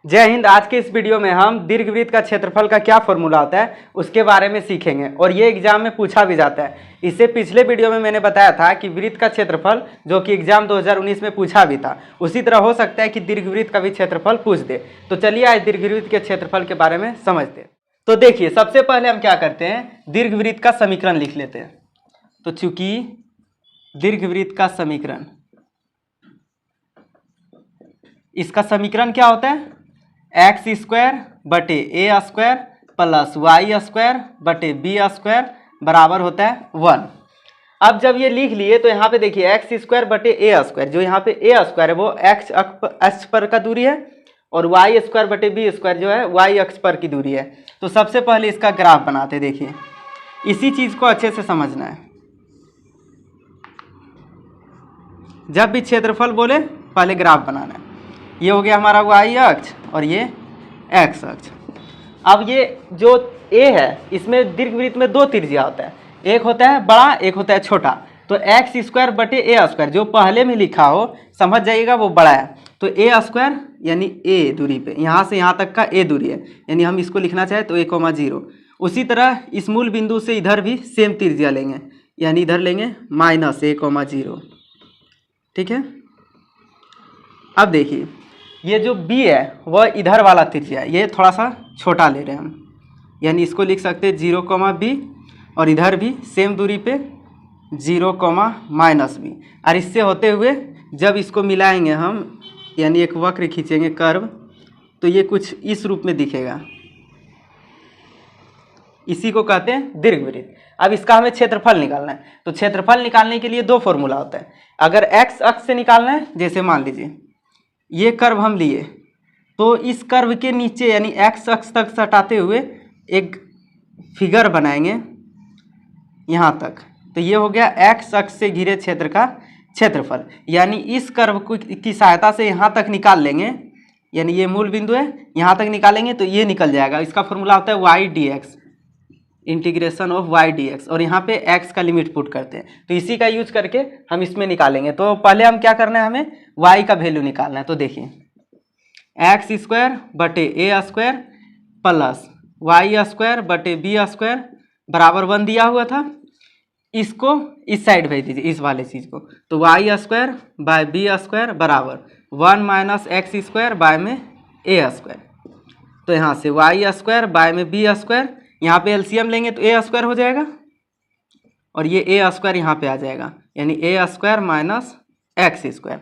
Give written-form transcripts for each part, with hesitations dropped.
जय हिंद। आज के इस वीडियो में हम दीर्घवृत्त का क्षेत्रफल का क्या फॉर्मूला होता है उसके बारे में सीखेंगे और ये एग्जाम में पूछा भी जाता है। इससे पिछले वीडियो में मैंने बताया था कि वृत्त का क्षेत्रफल जो कि एग्जाम 2019 में पूछा भी था, उसी तरह हो सकता है कि दीर्घवृत्त का भी क्षेत्रफल पूछ दे। तो चलिए आज दीर्घवृत्त के क्षेत्रफल के बारे में समझते हैं। तो देखिए, सबसे पहले हम क्या करते हैं, दीर्घवृत्त का समीकरण लिख लेते हैं। तो चूंकि दीर्घवृत्त का समीकरण, इसका समीकरण क्या होता है, एक्स स्क्वायर बटे ए स्क्वायर प्लस वाई स्क्वायर बटे बी स्क्वायर बराबर होता है 1। अब जब ये लिख लिए तो यहाँ पे देखिए एक्स स्क्वायर बटे ए स्क्वायर, जो यहाँ पे ए स्क्वायर है वो एक्स अक्ष पर का दूरी है और वाई स्क्वायर बटे बी स्क्वायर जो है वाई अक्ष पर की दूरी है। तो सबसे पहले इसका ग्राफ बनाते हैं। देखिए, इसी चीज़ को अच्छे से समझना है। जब भी क्षेत्रफल बोले पहले ग्राफ बनाना है। ये हो गया हमारा वाई अक्ष और ये एक्स अक्ष। अब ये जो ए है इसमें दीर्घवृत्त में दो त्रिज्या होता है, एक होता है बड़ा, एक होता है छोटा। तो एक्स स्क्वायर बटे ए स्क्वायर जो पहले में लिखा हो समझ जाइएगा वो बड़ा है। तो ए स्क्वायर यानी ए दूरी पे, यहाँ से यहाँ तक का ए दूरी है, यानी हम इसको लिखना चाहे तो 1,0। उसी तरह इस मूल बिंदु से इधर भी सेम त्रिज्या लेंगे, यानी इधर लेंगे -1,0। ठीक है। अब देखिए, ये जो b है वह इधर वाला त्रिज्या है, ये थोड़ा सा छोटा ले रहे हैं हम, यानी इसको लिख सकते हैं 0,b और इधर भी सेम दूरी पे 0,-b। और इससे होते हुए जब इसको मिलाएंगे हम, यानी एक वक्र खींचेंगे कर्व, तो ये कुछ इस रूप में दिखेगा। इसी को कहते हैं दीर्घवृत्त। अब इसका हमें क्षेत्रफल निकालना है। तो क्षेत्रफल निकालने के लिए दो फॉर्मूला होता है। अगर एक्स अक्ष से निकालना है, जैसे मान लीजिए ये कर्व हम लिए, तो इस कर्व के नीचे यानी एक्स अक्ष तक सटाते हुए एक फिगर बनाएंगे यहाँ तक। तो ये हो गया एक्स अक्ष से घिरे क्षेत्र का क्षेत्रफल। यानी इस कर्व की सहायता से यहाँ तक निकाल लेंगे, यानी ये मूल बिंदु है, यहाँ तक निकालेंगे तो ये निकल जाएगा। इसका फॉर्मूला होता है y d x, integration of y d x, और यहाँ पे एक्स का लिमिट पुट करते हैं। तो इसी का यूज करके हम इसमें निकालेंगे। तो पहले हम क्या करना है, हमें वाई का वैल्यू निकालना है। तो देखिए, एक्स स्क्वायर बटे ए स्क्वायर प्लस वाई स्क्वायर बटे बी स्क्वायर बराबर 1 दिया हुआ था। इसको इस साइड भेज दीजिए, इस वाले चीज़ को। तो y square by b square बराबर 1 - एक्स स्क्वायर बाय में ए स्क्वायर। तो यहाँ से वाई स्क्वायर बाय में बी स्क्वायर, यहाँ पे एलसीएम लेंगे तो ए स्क्वायर हो जाएगा और ये ए स्क्वायर यहाँ पे आ जाएगा, यानी ए स्क्वायर माइनस एक्स स्क्वायर।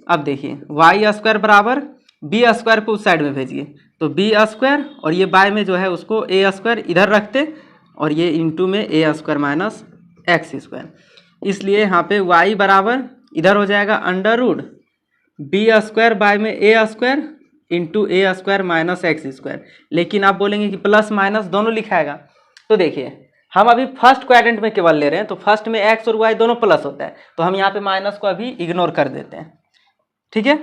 अब देखिए, वाई स्क्वायर बराबर बी स्क्वायर को उस साइड में भेजिए, तो बी स्क्वायर और ये बाय में जो है उसको ए स्क्वायर इधर रखते और ये इंटू में ए स्क्वायर माइनस एक्स स्क्वायर। इसलिए यहाँ पे वाई बराबर इधर हो जाएगा √ बी स्क्वायर बाय में ए स्क्वायर इंटू ए स्क्वायर माइनस एक्स स्क्वायर। लेकिन आप बोलेंगे कि प्लस माइनस दोनों लिखाएगा। तो देखिए, हम अभी फर्स्ट क्वाड्रेंट में केवल ले रहे हैं, तो फर्स्ट में एक्स और वाई दोनों प्लस होता है, तो हम यहाँ पे माइनस को अभी इग्नोर कर देते हैं। ठीक है।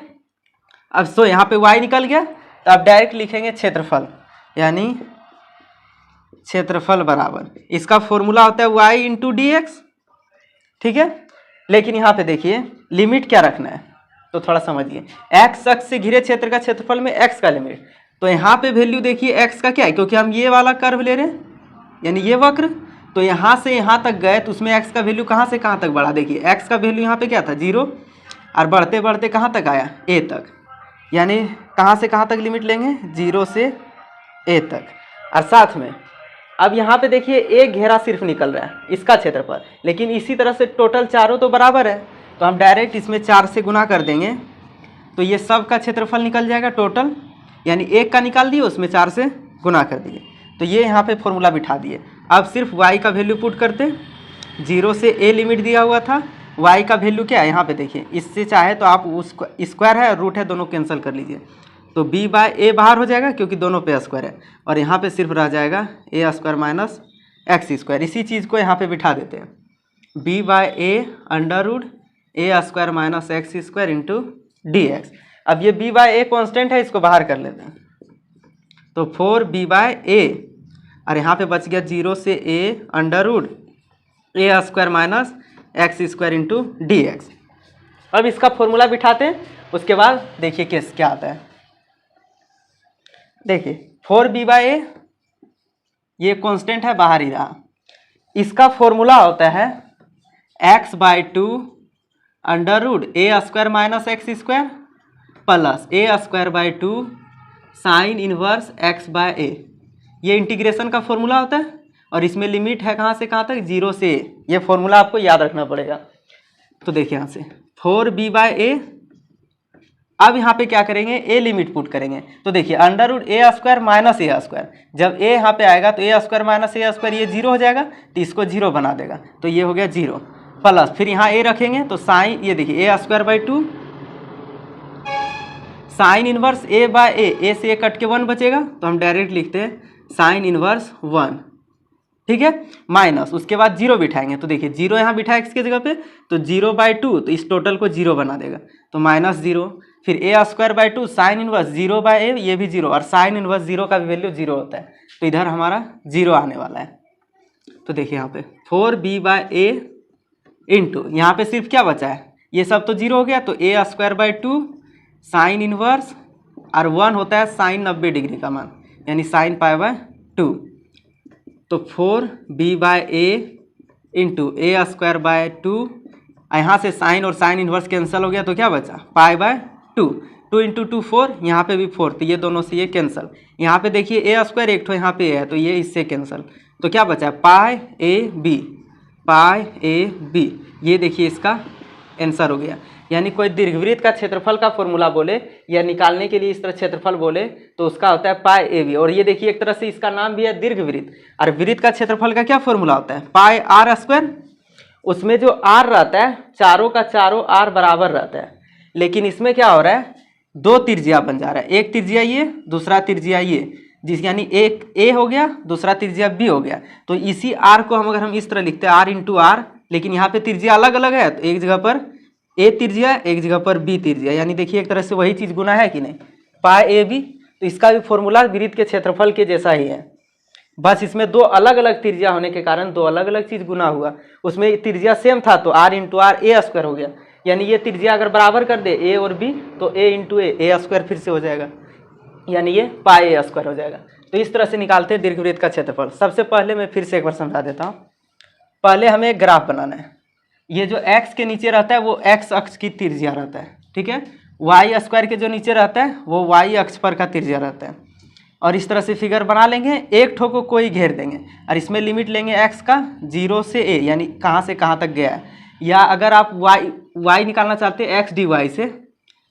अब सो यहाँ पे वाई निकल गया, तो आप डायरेक्ट लिखेंगे क्षेत्रफल, यानी क्षेत्रफल बराबर, इसका फॉर्मूला होता है वाई इंटू डी एक्स। ठीक है। लेकिन यहाँ पे देखिए लिमिट क्या रखना है, तो थोड़ा समझिए। एक्स अक्ष से घिरे क्षेत्र का क्षेत्रफल में एक्स का लिमिट, तो यहाँ पे वैल्यू देखिए एक्स का क्या है, क्योंकि हम ये वाला कर्व ले रहे हैं, यानी ये वक्र। तो यहाँ से यहाँ तक गए तो उसमें एक्स का वैल्यू कहाँ से कहाँ तक बढ़ा। देखिए एक्स का वैल्यू यहाँ पे क्या था, 0, और बढ़ते बढ़ते कहाँ तक आया, ए तक। यानी कहाँ से कहाँ तक लिमिट लेंगे, 0 से ए तक। और साथ में अब यहाँ पे देखिए एक घेरा सिर्फ निकल रहा है इसका क्षेत्रफल, लेकिन इसी तरह से टोटल चारों तो बराबर है, तो हम डायरेक्ट इसमें 4 से गुना कर देंगे, तो ये सब का क्षेत्रफल निकल जाएगा टोटल। यानी एक का निकाल दिए, उसमें 4 से गुना कर दिए, तो ये यहाँ पे फॉर्मूला बिठा दिए। अब सिर्फ y का वैल्यू पुट करते, 0 से a लिमिट दिया हुआ था, y का वैल्यू क्या है यहाँ पे देखिए, इससे चाहे तो आप उस स्क्वायर है और रूट है दोनों कैंसिल कर लीजिए, तो b बाय a बाहर हो जाएगा क्योंकि दोनों पे स्क्वायर है, और यहाँ पे सिर्फ रह जाएगा a square minus x square. इसी चीज़ को यहाँ पे बिठा देते हैं, b by a √ a square minus x square into d x. अब ये b बाय a कॉन्स्टेंट है, इसको बाहर कर लेते हैं, तो 4b बाय a, और यहाँ पे बच गया 0 से a √ a square minus x square into d x. अब इसका फॉर्मूला बिठाते हैं, उसके बाद देखिए केस क्या आता है। देखिए 4b/a ये कांस्टेंट है, बाहर ही रहा। इसका फॉर्मूला होता है x/2 √a² minus x² plus a²/2 sine inverse x/a। ये इंटीग्रेशन का फॉर्मूला होता है और इसमें लिमिट है कहाँ से कहाँ तक, 0 से a। ये फॉर्मूला आपको याद रखना पड़ेगा। तो देखिए यहाँ से 4b/a, अब यहाँ पे क्या करेंगे, a लिमिट पुट करेंगे। तो देखिए √a² माइनस a², जब a यहाँ पे आएगा तो a² माइनस a² ये 0 हो जाएगा, तो इसको 0 बना देगा, तो ये हो गया 0 प्लस फिर यहाँ a रखेंगे तो साइन, ये देखिए a²/2 साइन इनवर्स a/a से a कट के 1 बचेगा, तो हम डायरेक्ट लिखते हैं साइन इनवर्स 1, ठीक है, माइनस उसके बाद 0 बिठाएंगे। तो देखिए 0 यहाँ बिठाए x के जगह पे, तो 0/2 तो इस टोटल को 0 बना देगा, तो -0। फिर a²/2 साइन इनवर्स 0/a, ये भी 0, और साइन इनवर्स 0 का भी वैल्यू 0 होता है, तो इधर हमारा 0 आने वाला है। तो देखिए यहाँ पे 4b/a इंटू यहाँ पे सिर्फ क्या बचा है, ये सब तो 0 हो गया, तो a²/2 साइन इनवर्स और 1 होता है साइन 90 डिग्री का मान, यानी साइन π/2। तो 4b/a इंटू a²/2, यहाँ से साइन और साइन इनवर्स कैंसिल हो गया, तो क्या बचा π/2, 2 × 2 4, यहाँ पे भी 4, तो ये दोनों से ये कैंसिल। यहाँ पे देखिए a² एक ठो यहाँ पे है, तो ये इससे कैंसिल, तो क्या बचा π/a/b। ये देखिए इसका आंसर हो गया। यानी कोई दीर्घवृत्त का क्षेत्रफल का फॉर्मूला बोले या निकालने के लिए इस तरह क्षेत्रफल बोले तो उसका होता है π/a/b। और ये देखिए एक तरह से इसका नाम भी है दीर्घवृत्त। और वृत्त का क्षेत्रफल का क्या फॉर्मूला होता है, πr²। उसमें जो r रहता है, चारों का चारों r बराबर रहता है, लेकिन इसमें क्या हो रहा है, दो त्रिज्या बन जा रहा है, एक त्रिज्या ये, दूसरा त्रिज्या ये, जिस यानी एक a हो गया, दूसरा त्रिज्या b हो गया। तो इसी r को हम अगर हम इस तरह लिखते हैं r × r, लेकिन यहाँ पे त्रिज्या अलग अलग है, तो एक जगह पर a त्रिज्या, एक जगह पर b त्रिज्या, यानी देखिए एक तरह से वही चीज़ गुना है कि नहीं, π/a/b। तो इसका भी फॉर्मूला वृत्त के क्षेत्रफल के जैसा ही है, बस इसमें दो अलग अलग त्रिज्या होने के कारण दो अलग अलग चीज़ गुना हुआ। उसमें त्रिज्या सेम था तो r × r a² हो गया, यानी ये त्रिज्या अगर बराबर कर दे a और b तो a × a² फिर से हो जाएगा, यानी ये π/a² हो जाएगा। तो इस तरह से निकालते हैं दीर्घवृत्त का क्षेत्रफल। सबसे पहले मैं फिर से एक बार समझा देता हूँ। पहले हमें एक ग्राफ बनाना है। ये जो x के नीचे रहता है वो x अक्ष की त्रिज्या रहता है, ठीक है। y² के जो नीचे रहता है वो y अक्ष पर का त्रिज्या रहता है। और इस तरह से फिगर बना लेंगे, एक ठो को कोई घेर देंगे और इसमें लिमिट लेंगे x का 0 से a, यानी कहाँ से कहाँ तक गया है। या अगर आप y निकालना चाहते हैं x dy से,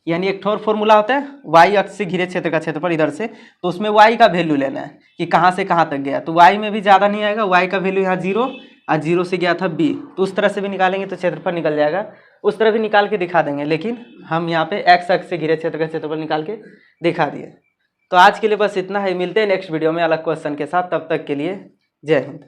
यानी एक ठोर फॉर्मूला होता है y अक्ष से घिरे क्षेत्र का क्षेत्रफल इधर से, तो उसमें y का वैल्यू लेना है कि कहाँ से कहाँ तक गया। तो y में भी ज़्यादा नहीं आएगा, y का वैल्यू यहाँ 0 और 0 से गया था b, तो उस तरह से भी निकालेंगे तो क्षेत्रफल निकल जाएगा। उस तरह भी निकाल के दिखा देंगे, लेकिन हम यहाँ पे x अक्ष से घिरे क्षेत्र का क्षेत्रफल निकाल के दिखा दिए। तो आज के लिए बस इतना है, मिलते हैं नेक्स्ट वीडियो में अलग क्वेश्चन के साथ। तब तक के लिए जय हिंद।